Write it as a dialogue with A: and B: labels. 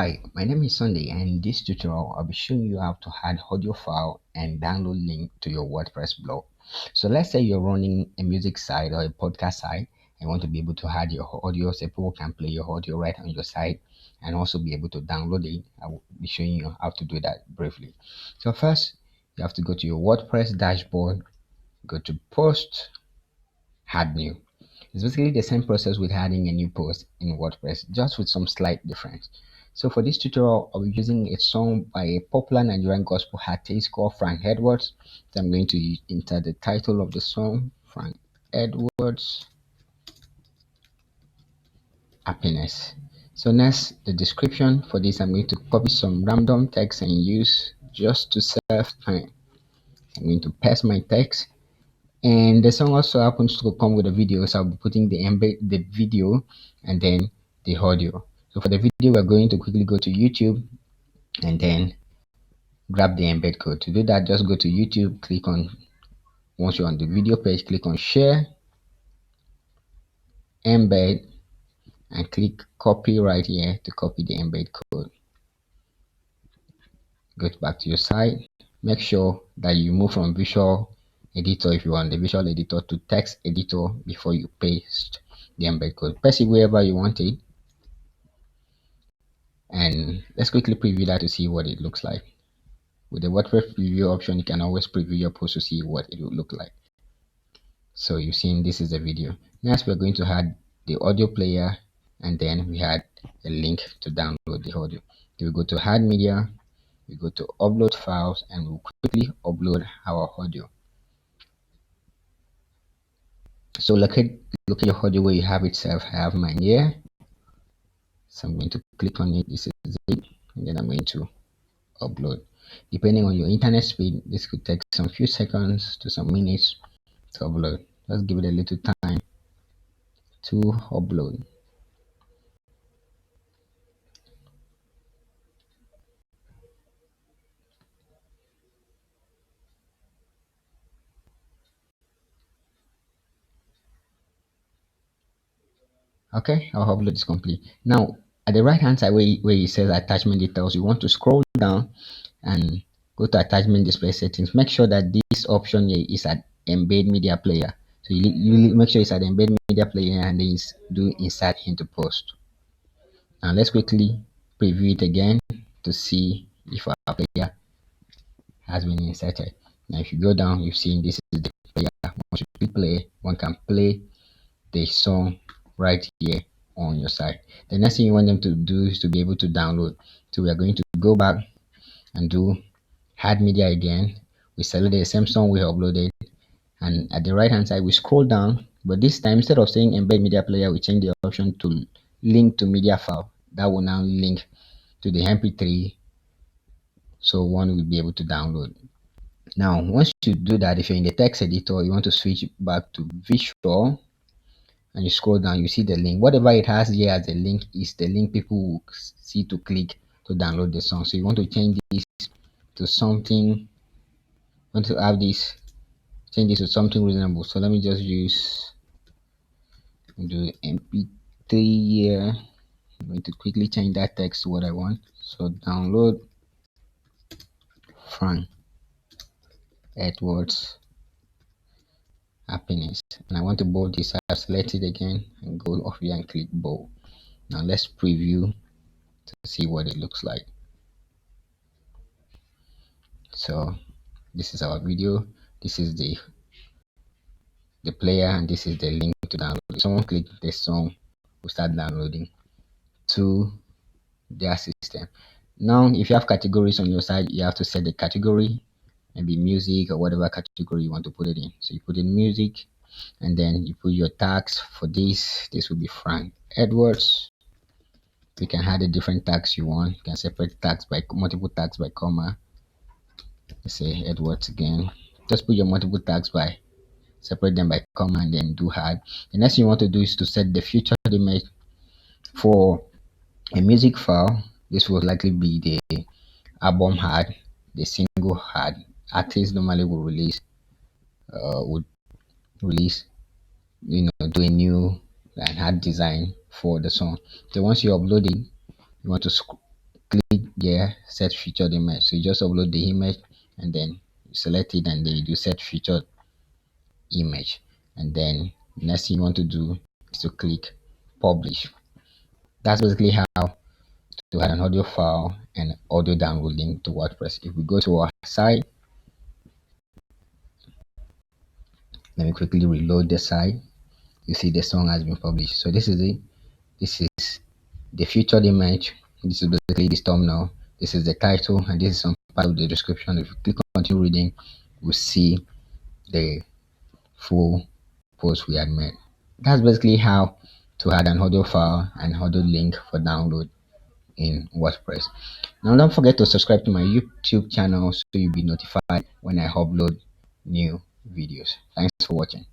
A: Hi, my name is Sunday, and in this tutorial, I'll be showing you how to add audio file and download link to your WordPress blog. So let's say you're running a music site or a podcast site and want to be able to add your audio so people can play your audio right on your site and also be able to download it. I will be showing you how to do that briefly. So first, you have to go to your WordPress dashboard, go to post, add new. It's basically the same process with adding a new post in WordPress, just with some slight difference. So for this tutorial, I'll be using a song by a popular Nigerian gospel artist called Frank Edwards. So I'm going to enter the title of the song, Frank Edwards, Happiness. So next, the description for this, I'm going to copy some random text and use just to save time. I'm going to paste my text. And the song also happens to come with a video, so I'll be putting the video and then the audio. So for the video, we're going to quickly go to YouTube and then grab the embed code. To do that, just go to YouTube, click on, once you're on the video page, click on share, embed, and click copy right here to copy the embed code. Go back to your site. Make sure that you move from visual editor, if you want the visual editor, to text editor before you paste the embed code. Paste it wherever you want it. And let's quickly preview that to see what it looks like. With the WordPress preview option, you can always preview your post to see what it will look like. So you've seen this is the video. Next, we're going to add the audio player, and then we add a link to download the audio. So we go to add media, we go to upload files, and we'll quickly upload our audio. So look at your audio where you have itself. I have mine here. So I'm going to click on it. This is it, and then I'm going to upload. Depending on your internet speed, this could take some few seconds to some minutes to upload. Just give it a little time to upload. Okay, our upload is complete. Now at the right hand side where it says attachment details, you want to scroll down and go to attachment display settings. Make sure that this option here is at embed media player. So you make sure it's at embed media player and then do insert into post. Now let's quickly preview it again to see if our player has been inserted. Now if you go down, you've seen this is the player. Once you click play, one can play the song right here on your site. The next thing you want them to do is to be able to download. So we are going to go back and do add media again. We select the same song we uploaded, and at the right hand side we scroll down, but this time instead of saying embed media player, we change the option to link to media file. That will now link to the mp3, so one will be able to download. Now once you do that, if you're in the text editor, you want to switch back to visual and you scroll down, you see the link. Whatever it has here as a link is the link people will see to click to download the song. So you want to change this to something, want to have this, change this to something reasonable. So let me just do mp3 here. I'm going to quickly change that text to what I want. So download Frank Edwards Happiness, and I want to bold this. I'll select it again and go off here and click bold. Now let's preview to see what it looks like. So this is our video, this is the player, and this is the link to download. If someone click the song, will start downloading to their system. Now if you have categories on your site, you have to set the category, maybe music or whatever category you want to put it in. So you put in music, and then you put your tags. For this will be Frank Edwards. You can add the different tags you want. You can separate tags by multiple tags by comma. Let's say Edwards again. Just put your multiple tags by, separate them by comma, and then do add. The next thing you want to do is to set the featured image. For a music file, this will likely be the album ad, the single ad. Artists normally will release, do a new and ad design for the song. So once you upload it, you want to click here, set featured image. So you just upload the image and then you select it and then you do set featured image. And then next thing you want to do is to click publish. That's basically how to add an audio file and audio download link to WordPress. If we go to our site, let me quickly reload the site. You see the song has been published. So this is it. This is the featured image. This is basically the thumbnail. This is the title, and this is some part of the description. If you click on continue reading, we'll see the full post we had made. That's basically how to add an audio file and audio link for download in WordPress. Now don't forget to subscribe to my YouTube channel so you'll be notified when I upload new videos. Thanks for watching.